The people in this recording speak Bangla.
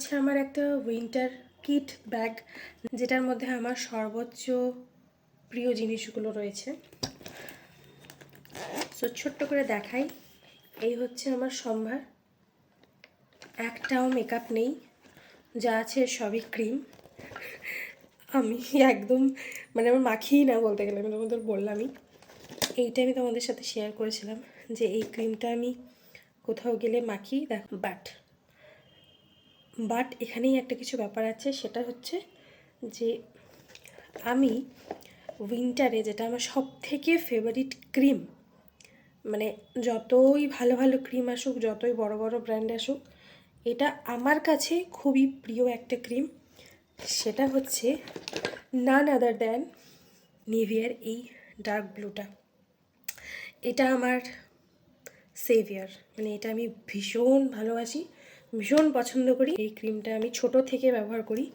হচ্ছে আমার একটা উইন্টার কিট ব্যাগ, যেটার মধ্যে আমার সর্বোচ্চ প্রিয় জিনিসগুলো রয়েছে। সো ছোট্ট করে দেখাই, এই হচ্ছে আমার সম্ভার। একটাও মেকআপ নেই, যা আছে সবই ক্রিম। আমি একদম আমার মাখিই না বলতে গেলে, আমি তোমাদের বললামই। এইটা আমি তোমাদের সাথে শেয়ার করেছিলাম যে এই ক্রিমটা আমি কোথাও গেলে মাখি দেখো। বাট এখানেই একটা কিছু ব্যাপার আছে, সেটা হচ্ছে যে আমি উইন্টারে, যেটা আমার সব থেকে ফেভারিট ক্রিম, যতই ভালো ভালো ক্রিম আসুক, যতই বড় বড় ব্র্যান্ড আসুক, এটা আমার কাছে খুবই প্রিয় একটা ক্রিম। সেটা হচ্ছে নান আদার দ্যান নিভিয়ার এই ডার্ক ব্লুটা। এটা আমার সেভিয়ার, এটা আমি ভীষণ ভালোবাসি, ভীষণ পছন্দ করি। এই ক্রিমটা আমি ছোট থেকে ব্যবহার করি।